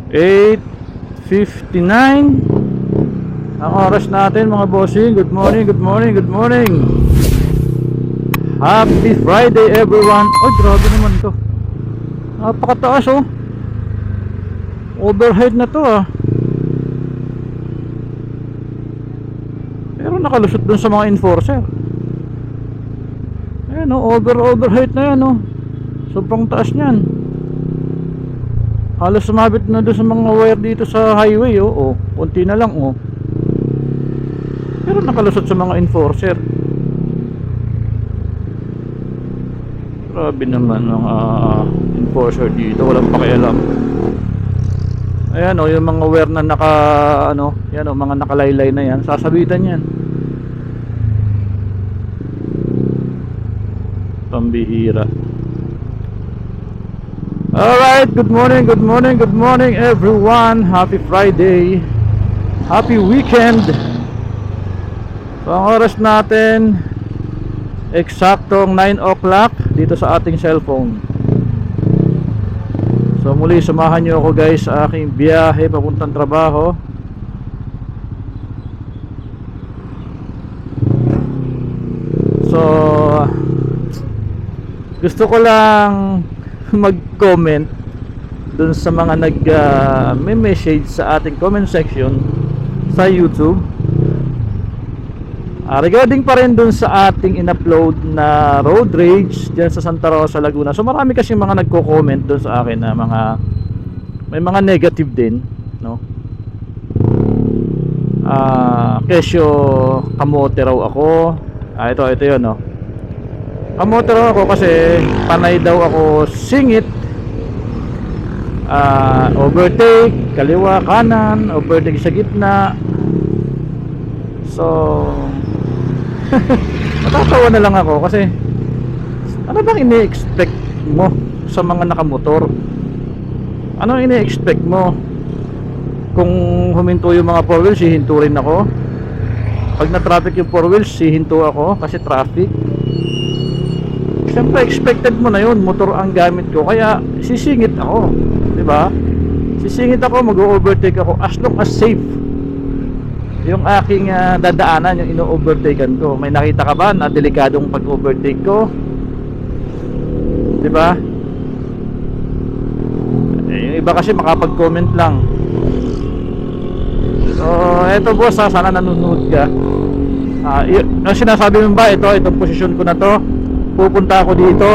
8:59 ang oras natin mga bossing. Good morning, good morning, good morning. Happy Friday everyone. Oh, grabe naman to. Napakataas oh. Overhead na to ah. Pero nakalusot dun sa mga enforcer. Ayan oh, overhead na yan oh. Sobrang taas niyan. Halos sumabit na doon sa mga wire dito sa highway oh. Kunti na lang oh. Pero nakalusot sa mga enforcer. Grabe naman mga enforcer dito, walang pakialam. Ayan oh, yung mga wire na naka ano, yan oh, mga nakalaylay na yan, sasabitan yan. Pambihira. Alright, good morning, good morning, good morning everyone. Happy Friday. Happy weekend. So ang oras natin eksaktong 9 o'clock dito sa ating cellphone. So muli samahan nyo ako guys sa aking biyahe papuntang trabaho. So gusto ko lang mag-comment dun sa mga may message sa ating comment section sa YouTube. Regarding pa rin dun sa ating in-upload na road rage dyan sa Santa Rosa, Laguna. So marami kasi mga nagko-comment dun sa akin na may mga negative din, no? Kesyo kamote raw ako. Ito yun, no? Kamote raw ako kasi panay daw ako singit, overtake kaliwa kanan, overtake sa gitna. So natatawa na lang ako kasi ano bang ini-expect mo sa mga nakamotor? Ano ini-expect mo? Kung huminto yung mga four wheels, hihinto rin ako. Pag na-traffic yung four wheels, hihinto ako kasi traffic. Siyempre expected mo na yun, motor ang gamit ko, kaya sisingit ako, di ba? Sisingit ako, mag-overtake ako as long as safe yung aking dadaanan, yung ino-overtaken ko. May nakita ka ba na delikadong pag-overtake ko? Diba? Yung iba kasi makapag-comment lang. So eto boss sana nanonood ka. Yung sinasabi mo ba, itong posisyon ko na to, pupunta ako dito,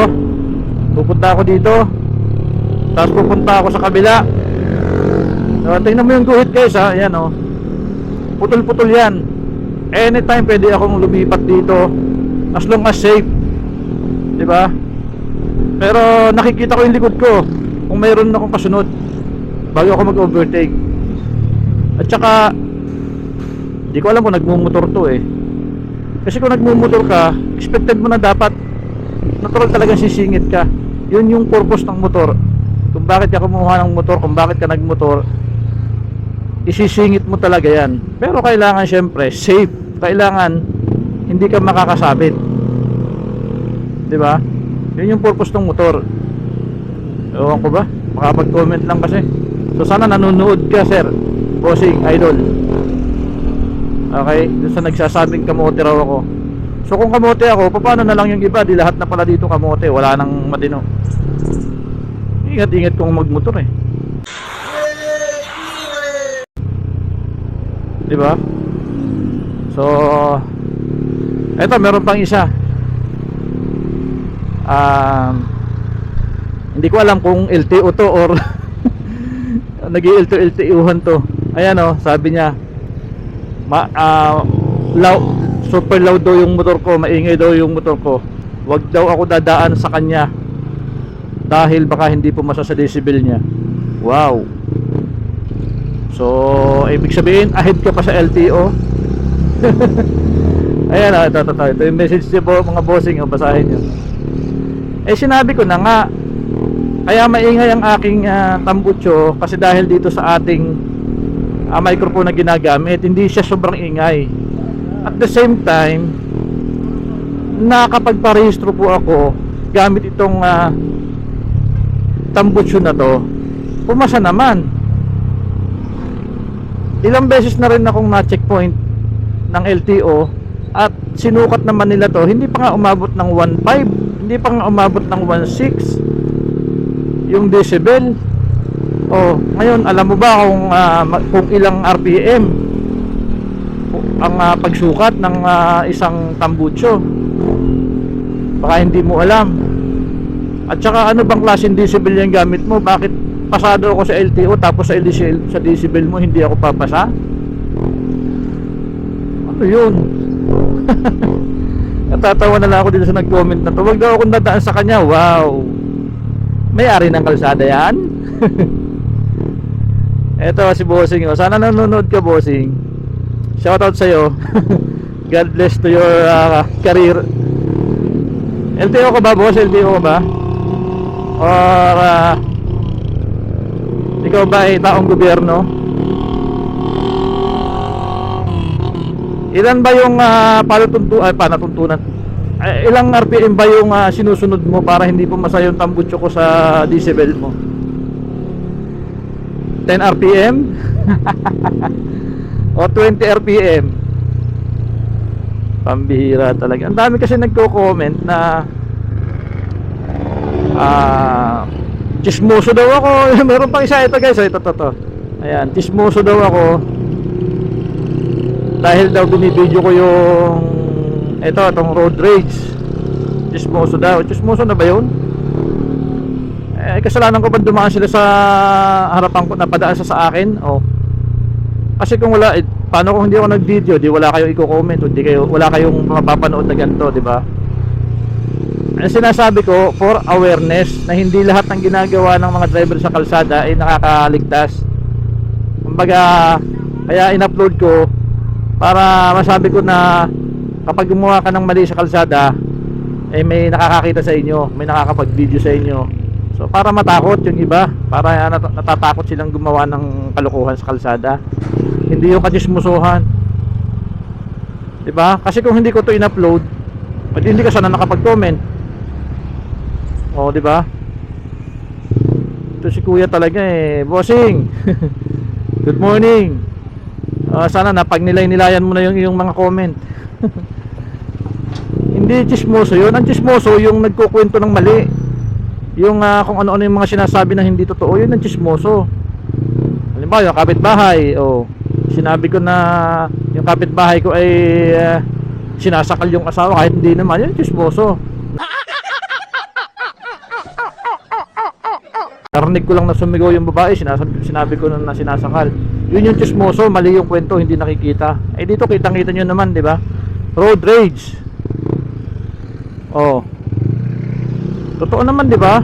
tapos pupunta ako sa kabila. So tingnan mo yung guhit guys ha. Ayan oh, putol-putol yan. Anytime pwede akong lumipat dito as long as safe, diba? Pero nakikita ko yung likod ko kung mayroon akong kasunod bago ako mag-overtake. At saka di ko alam kung nagmumotor to eh. Kasi kung nagmumotor ka, expected mo na dapat natural talagang sisingit ka. Yun yung purpose ng motor. Kung bakit ka kumuha ng motor, kung bakit ka nagmotor, isisingit mo talaga yan. Pero kailangan syempre safe. Kailangan hindi ka makakasabit, diba? Yun yung purpose ng motor. Ewan ko ba, makapag-comment lang kasi. So sana nanonood ka sir, bossing, idol. Okay, dun sa nagsasabing kamote raw ako. So kung kamote ako, paano na lang yung iba? Di lahat na pala dito kamote, wala nang matino. Ingat-ingat kung magmotor eh, diba? So eto, meron pang isa. Hindi ko alam kung LTO to or nag-LTO-LTO-han to. Ayan oh, sabi niya super loud daw yung motor ko, maingay daw yung motor ko. Wag daw ako dadaan sa kanya dahil baka hindi pumasa sa decibel niya. Wow. So ibig sabihin ahead ka pa sa LTO. Ayan oh, ito yung message niyo po mga bossing, basahin niyo. Sinabi ko na nga, kaya maingay ang aking tambucho kasi dahil dito sa ating microphone na ginagamit, hindi siya sobrang ingay. At the same time, nakapagparehistro po ako gamit itong tambucho na to. Pumasa naman. ilang beses na rin akong na-checkpoint ng LTO at sinukat naman nila to, hindi pa nga umabot ng 1.5, hindi pa nga umabot ng 1.6 yung decibel. Oh, ngayon alam mo ba kung ilang RPM ang pagsukat ng isang tambucho? Baka hindi mo alam. At saka ano bang klaseng decibel yung gamit mo? Bakit pasado ako sa LTO tapos sa decibel mo hindi ako papasa? Ano yun? Natatawa na lang ako dito sa nag-comment na to. Wag daw akong dadaan sa kanya. Wow, may-ari ng kalsada yan. Eto si Bossing, oh. Sana nanonood ka, Bossing. Shoutout sa'yo. God bless to your career. LTO ka ba, boss? LTO ka ba? Or ikaw ba ay taong gobyerno? Ilan ba yung panatuntunan? Ilang RPM ba yung sinusunod mo para hindi pumasa yung tambutso ko sa decibel mo? 10 RPM? O 20 RPM? Pambihira talaga. Ang dami kasi nagko-comment na chismoso daw ako. Meron pang isa ito, guys. Ito. Ayan, chismoso daw ako dahil daw binibideo ko yung itong road rage. Chismoso daw. Chismoso na ba yun? Kasalanan ko ba dumaan sila sa harapan ko, napadaan sa akin? Oh. Kasi kung wala, paano kung hindi ako nag-video, di wala kayong i-comment, wala kayong mapapanood na ganito, di ba? Ang sinasabi ko, for awareness, na hindi lahat ng ginagawa ng mga driver sa kalsada ay nakakaligtas. Kumbaga, kaya in-upload ko para masabi ko na kapag gumawa ka ng mali sa kalsada, may nakakakita sa inyo, may nakakapag-video sa inyo. So para matakot yung iba, para natatakot silang gumawa ng kalokohan sa kalsada. Hindi yung katismusuhan. 'Di ba? Kasi kung hindi ko 'to in-upload, hindi ka sana nakapag-comment. Oh, 'di ba? Ito si Kuya talaga eh, Bossing. Good morning. Sana napagnilay-nilayan mo na yung mga comment. Hindi chismoso 'yun. Ang chismoso yung nagkukwento ng mali. Yung kung ano-ano yung mga sinasabi na hindi totoo, yun ang chismoso. Halimbawa yung kapitbahay, sinabi ko na yung kapitbahay ko ay sinasakal yung asawa kahit hindi naman, yun chismoso. Narinig ko lang na sumigaw yung babae, sinabi ko na sinasakal. Yun yung chismoso, mali yung kwento, hindi nakikita. Dito kitang-kita nyo naman, di ba? Road rage. Totoo naman, di ba?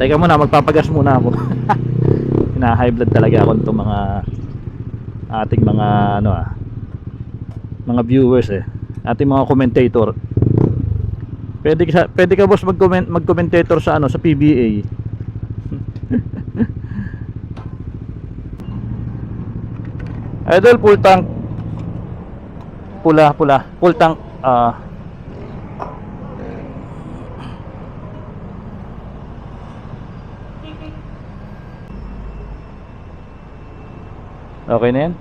Teka muna, magpapagas muna ako. Hina-high blood talaga ako nitong mga ating mga mga viewers ating mga commentator. Pwede ka boss mag-commentator sa sa PBA. Idol, full tank. Pula, full tank. Okay na yan?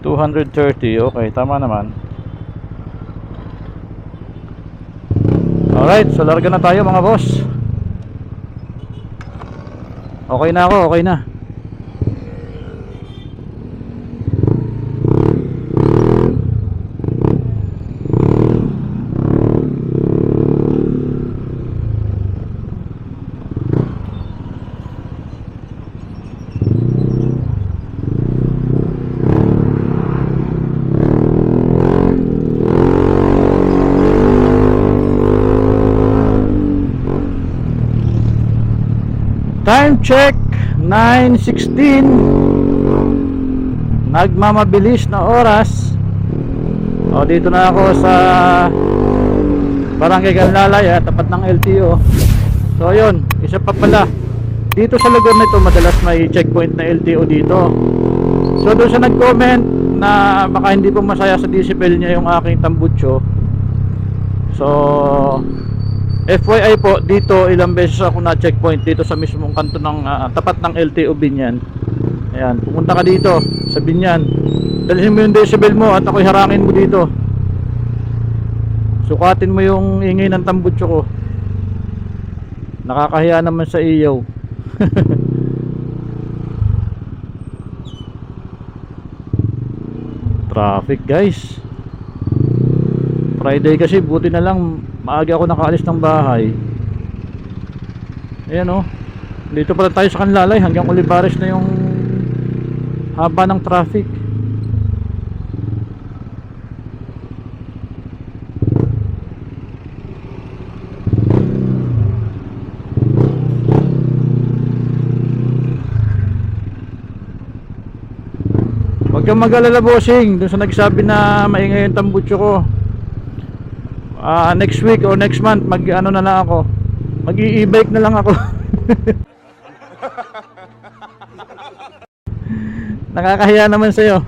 $230, okay, tama naman. Alright, so larga na tayo mga boss. Okay na ako, okay na. Time check 9:16. Nagmamabilis na oras. Dito na ako sa Barangay Canlalay, tapat ng LTO. So ayun, isa pa pala, dito sa lugar na ito madalas may checkpoint na LTO dito. So doon sa nag-comment na baka hindi po masaya sa decibel niya yung aking tambucho, so FYI po, dito ilang beses ako na checkpoint dito sa mismong kanto ng tapat ng LTO Binyan. Ayan, pumunta ka dito sa Binyan, dalhin mo yung decibel mo at ako'y harangin mo dito. Sukatin mo yung ingay ng tambucho ko. Nakakahiya naman sa iyo. Traffic guys. Friday kasi, buti na lang maaga ako nakaalis ng bahay. Ayan oh, dito pala tayo sa Canlalay, hanggang Olivares na yung haba ng traffic. Huwag kang mag-alala bossing dun sa nagsabi na maingay yung tambucho ko. Next week or next month mag ano na lang ako, mag e-bike na lang ako. Nakakahiya naman sa'yo.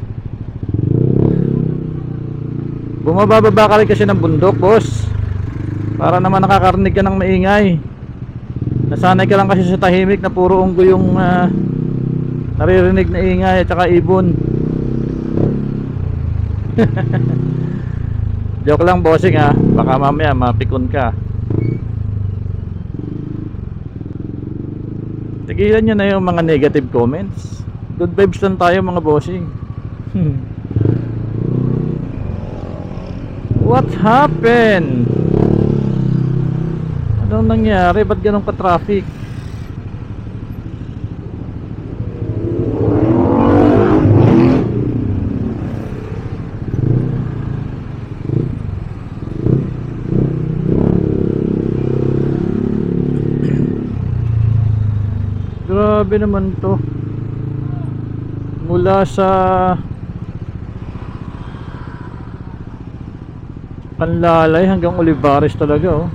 Bumababa ka rin kasi ng bundok boss, para naman nakakarinig ka ng maingay. Nasanay ka lang kasi sa tahimik na puro unggoy yung naririnig na ingay at saka ibon. Joke lang bossing ha, baka mamaya mapikon ka. Tigilan nyo na yung mga negative comments. Good vibes lang tayo mga bossing. What happened? Anong nangyari? Ba't ganun ka traffic? Grabe naman to. Mula sa Canlalay hanggang Olivares talaga oh.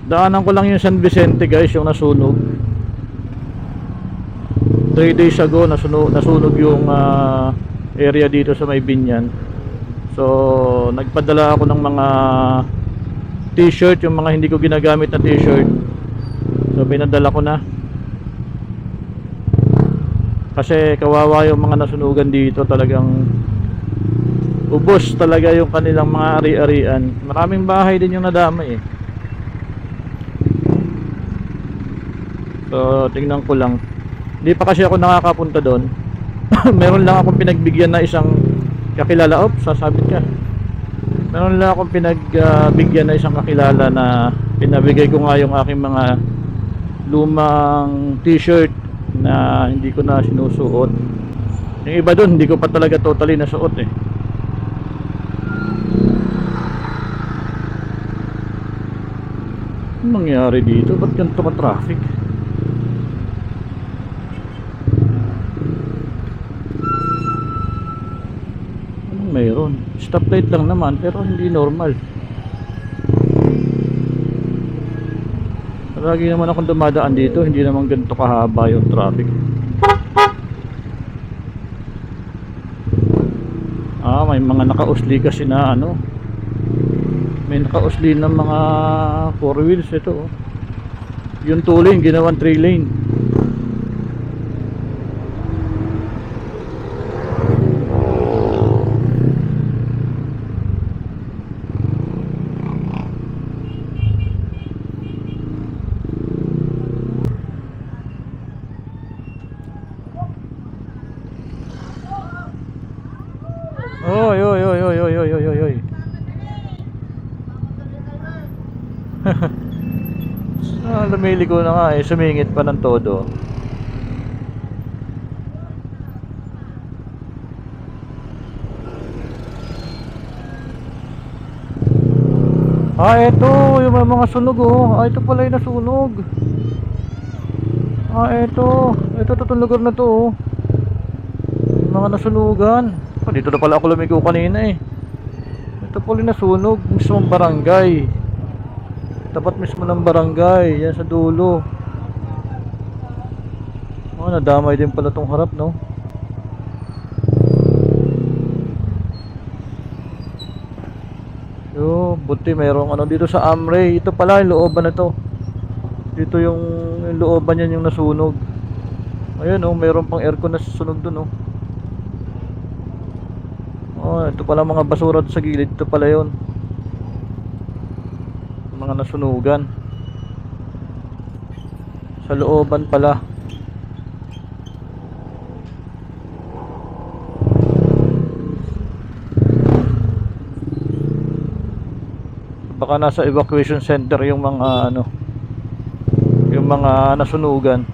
Daanan ko lang yung San Vicente guys, yung nasunog 3 days ago. Nasunog yung area dito sa may Binyan. So nagpadala ako ng mga t-shirt, yung mga hindi ko ginagamit na t-shirt. So pinadala ko na, kasi kawawa yung mga nasunugan dito. Talagang ubos talaga yung kanilang mga ari-arian. Maraming bahay din yung nadamay eh. So tingnan ko lang, hindi pa kasi ako nakakapunta doon. Meron lang akong pinagbigyan na isang kakilala. Sasabit ka. Meron lang akong pinagbigyan na isang kakilala na pinabigay ko nga yung aking mga lumang t-shirt na hindi ko na sinusuot. Yung iba doon hindi ko pa talaga totally nasuot eh. Anong nangyari dito? Ba't ganito ka traffic? Mayroon stoplight lang naman pero hindi normal. Lagi naman akong dumadaan dito, hindi naman ganito kahaba yung traffic. May mga nakausli kasi na ano, may nakausli ng mga 4 wheels ito oh. Yung 2 lane ginawang 3 lane. Oy, oy, oy, oy, oy, oy, oy, oy, oy. Lumili ko na nga eh, sumingit pa ng todo. Ito yung mga sunog oh. Ito pala yung nasunog. Ito totong lugar na to, oh. Mga nasunugan. Dito na pala ako lumigo kanina, eh. Ito pala nasunog, mismong barangay. Tapat mismo ng barangay, yan sa dulo. Nadamay din pala tong harap, no? Buti mayroong ano dito sa Amray. Ito pala yung looban na to. Dito yung looban yan yung nasunog. Ayun, oh, mayroon pang aircon na susunog dun, oh. Ito pala mga basura sa gilid. Ito pala yun, mga nasunugan sa looban pala. Baka nasa evacuation center yung mga ano, yung mga nasunugan.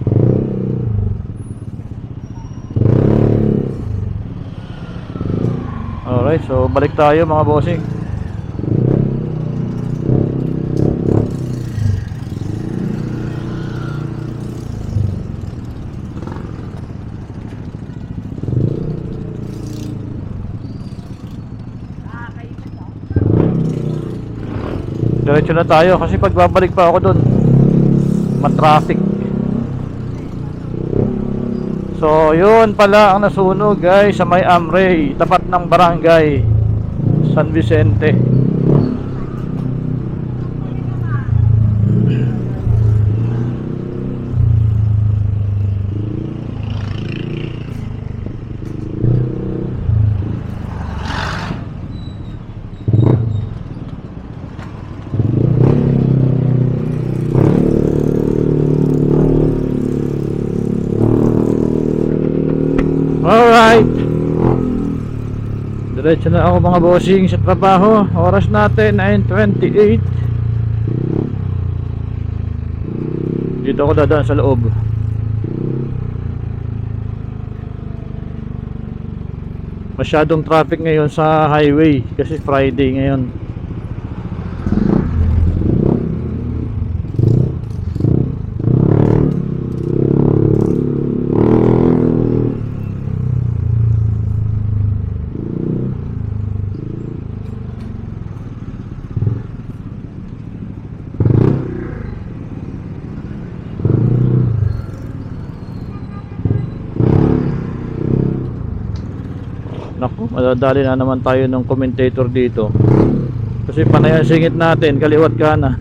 Alright, so balik tayo mga bossing. Diretso na tayo kasi pagbabalik pa ako doon matraffic. So yun pala ang nasunog, guys, sa may Amray, tapat ng barangay San Vicente. Alright, diretso na ako mga bossing sa trabaho. Oras natin 9:28. Dito ako dadaan sa loob. Masyadong traffic ngayon sa highway kasi Friday ngayon. Naku, madadali na naman tayo ng commentator dito. Kasi panay ang singit natin, kaliwat kana.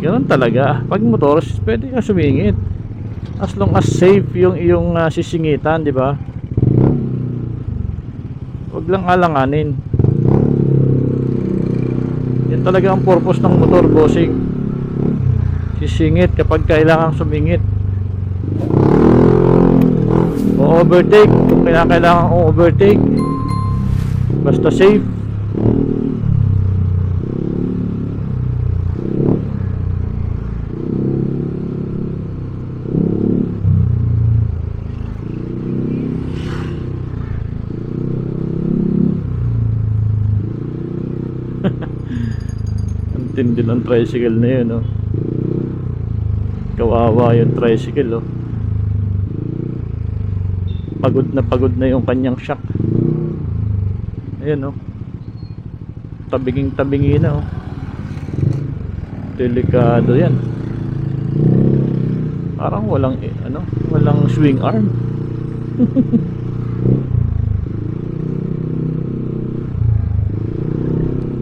Ganun talaga. Pag motor, pwede ka sumingit. As long as safe yung iyong sisingitan, di ba? Huwag lang alanganin. Yan talaga ang purpose ng motor, bossing. Sisingit kapag kailangang sumingit. O overtake kung kailangan overtake, basta safe. Ang tindi ng tricycle na yun, oh. Kawawa yung tricycle, oh. Pagod na yung kanyang shock. Ayan, oh. Tabingin na, oh. Delikado yan. Parang walang walang swing arm.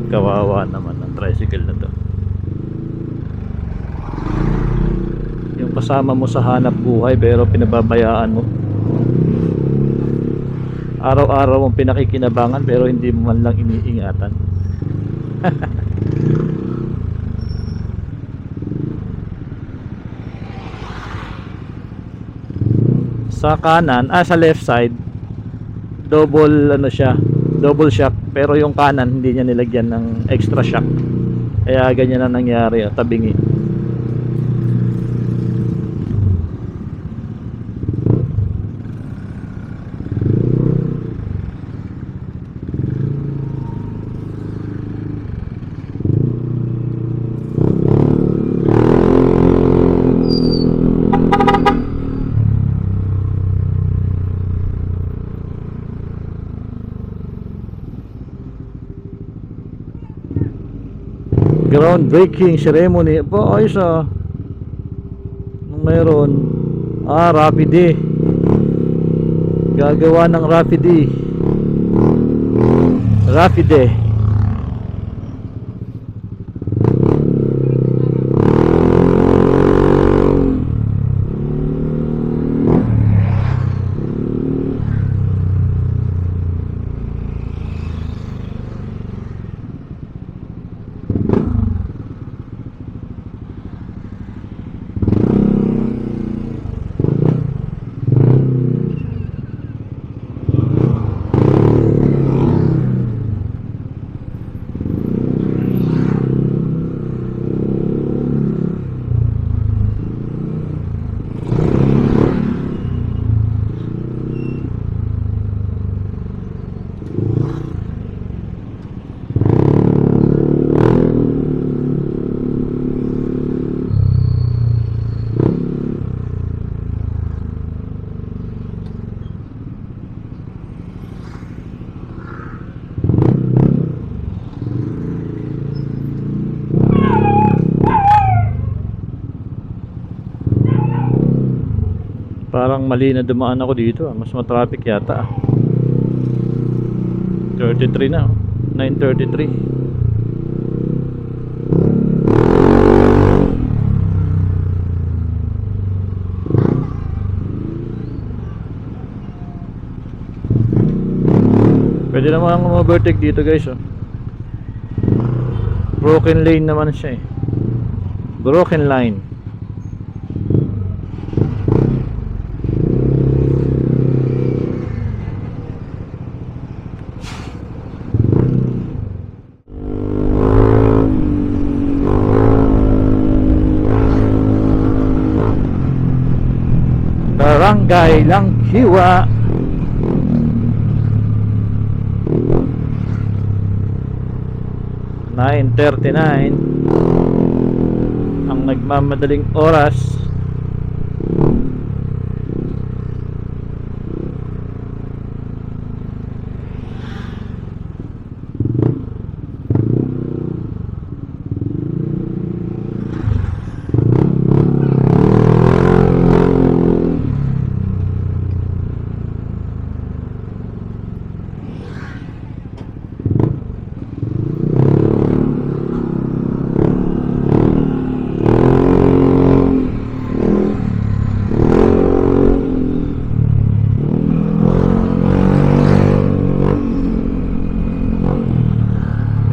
Kawawa naman ang tricycle na to. Yung kasama mo sa hanap buhay pero pinababayaan mo. Araw-araw mong pinakikinabangan pero hindi mo man lang iniingatan. Sa kanan, sa left side, double double shock, pero yung kanan hindi niya nilagyan ng extra shock. Kaya ganyan na nangyari, tabingi. groundbreaking ceremony. Po, ayos ah. Anong meron? Rapid D. Gagawa ng Rapid D. Rapid D. Parang mali na dumaan ako dito ah. Mas matraffic yata ah. 33 na oh. 9:33. Pwede naman ang overtake dito guys oh. Broken lane naman siya eh. Broken line. Barangay Langhiwa. (9:39) ang nagmamadaling oras.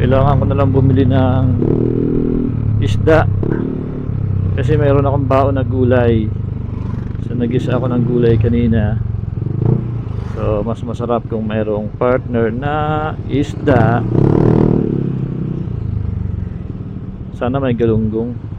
Kailangan ko na lang bumili ng isda kasi mayroon akong baon na gulay. So nag-isa ako ng gulay kanina. So mas masarap kung mayroong partner na isda. Sana may galunggong.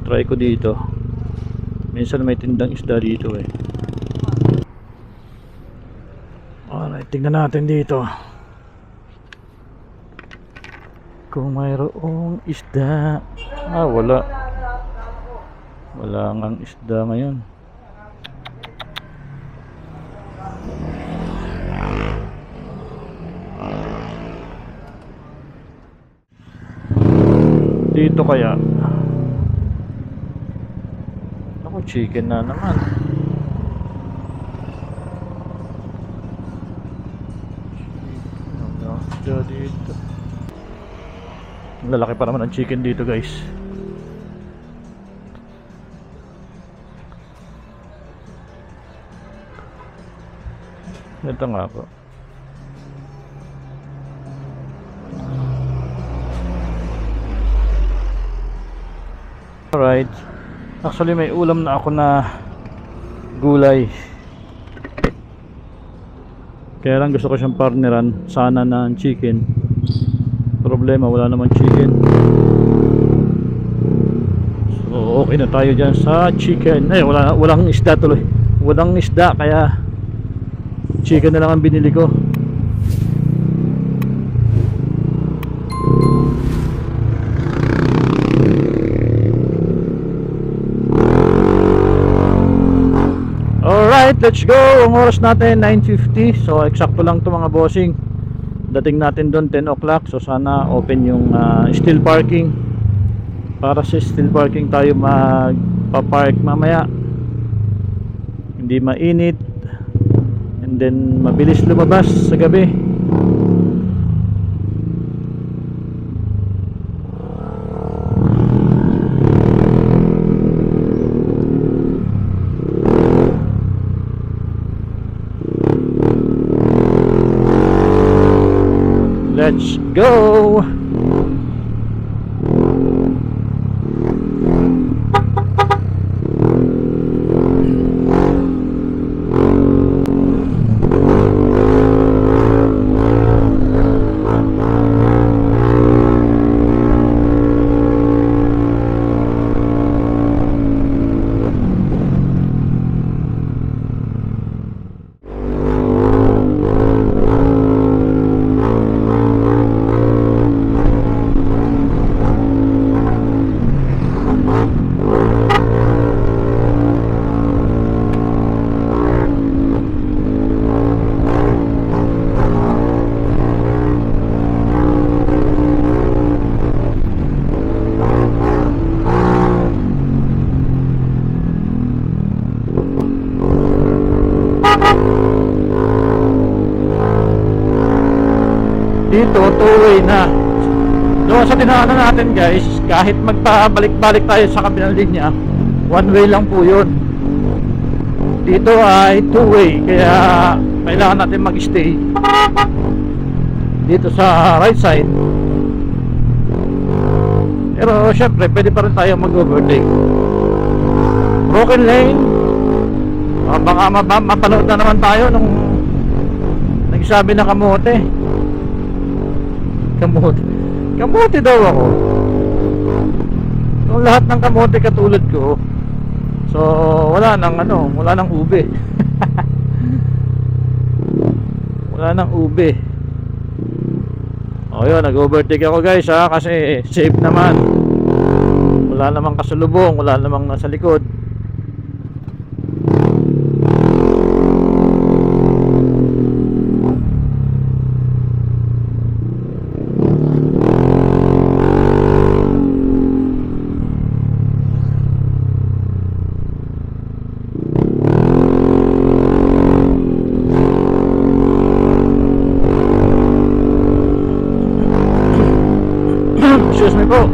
try ko dito. Minsan may tindang isda dito eh. Alright, tingnan natin dito kung mayroong isda. Wala. Wala ngang isda ngayon. Dito kaya ako, chicken na naman. Dito lalaki pa naman ang chicken dito, guys. Ito nga po. Alright, actually may ulam na ako na gulay, kaya lang gusto ko siyang partneran sana ng chicken. Problema, wala naman chicken, so okay na tayo dyan sa chicken. Walang isda tuloy, walang isda, kaya chicken na lang ang binili ko. Alright, let's go. Ang oras natin 9:50. So eksakto lang to mga bossing. Dating natin doon 10 o'clock. So sana open yung steel parking. Para sa steel parking tayo magpa-park mamaya. Hindi mainit. And then mabilis lumabas sa gabi. Let's go. Dito two-way na. Doon sa dinaanan natin, guys, kahit magpabalik-balik tayo sa kabilang linya, one way lang po yun. Dito ay two-way, kaya kailangan natin mag-stay dito sa right side. Pero syempre pwede pa rin tayo mag-overtake. Broken lane. Baka mapanood na naman tayo nung nagsabi na kamote. Kamote daw ako. Kung lahat ng kamote katulad ko, so wala nang ube. Wala nang ube. O yun, nag-overtake ako, guys, kasi safe naman. Wala namang kasalubong, wala namang nasa likod. Excuse me po.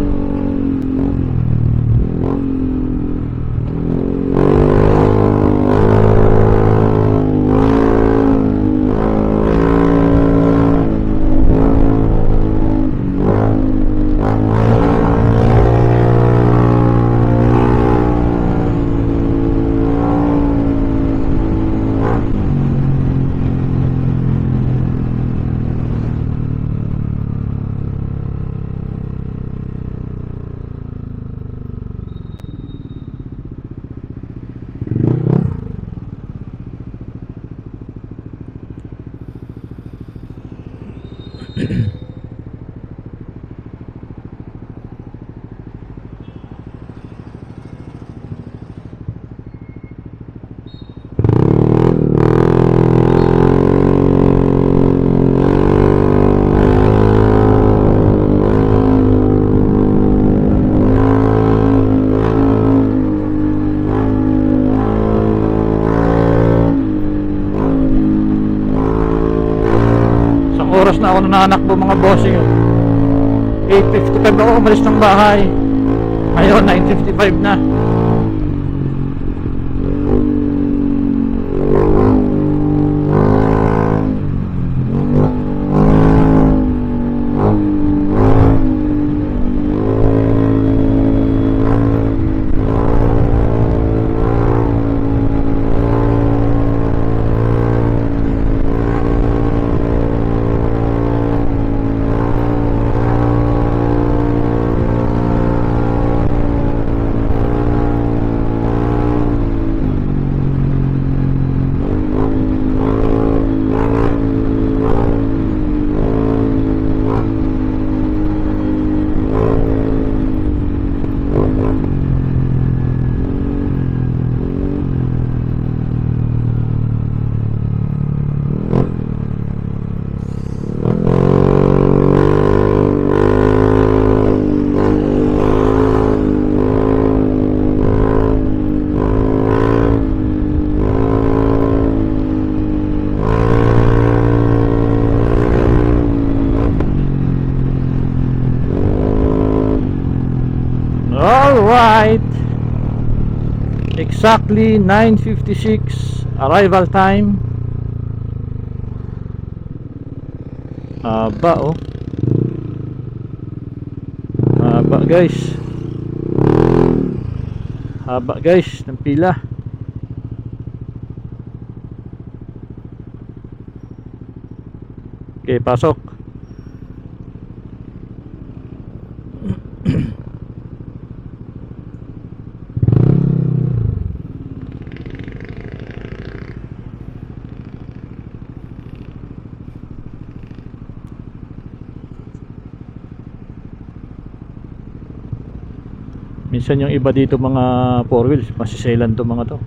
na ako nananakbo mga bossing. 8:55 ako umalis ng bahay. Ngayon 9:55 na. Alright, exactly 9:56 arrival time. Haba oh, haba guys, haba guys ng pila. Okay, pasok. Minsan yung iba dito mga four wheels, masiselan to mga to.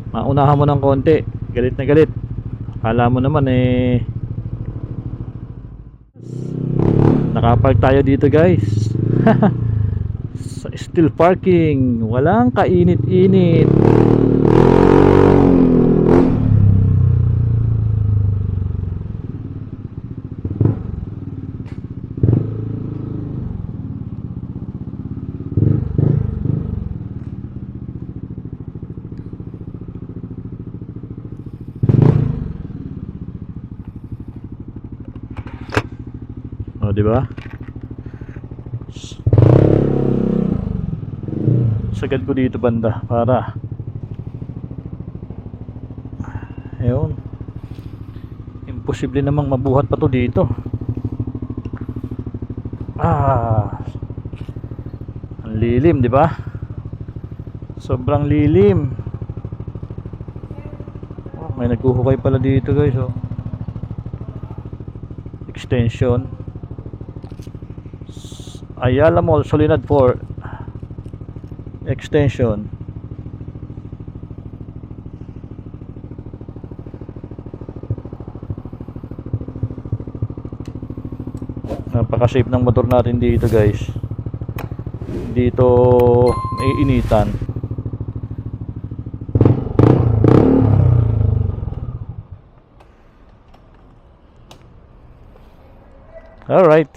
Maunahan mo ng konti, galit na galit. Akala mo naman nakapark tayo dito guys. Sa still parking, walang kainit-init. O, di ba? Sagad ko dito banda para ayun. Imposible namang mabuhat pa to dito. Ang lilim, di ba? Sobrang lilim. Oh, may naghuhukay pala dito, guys, oh. Extension. Ayala Mall, Solinad 4 extension. Napaka-safe ng motor natin dito guys. Dito naiinitan. Alright.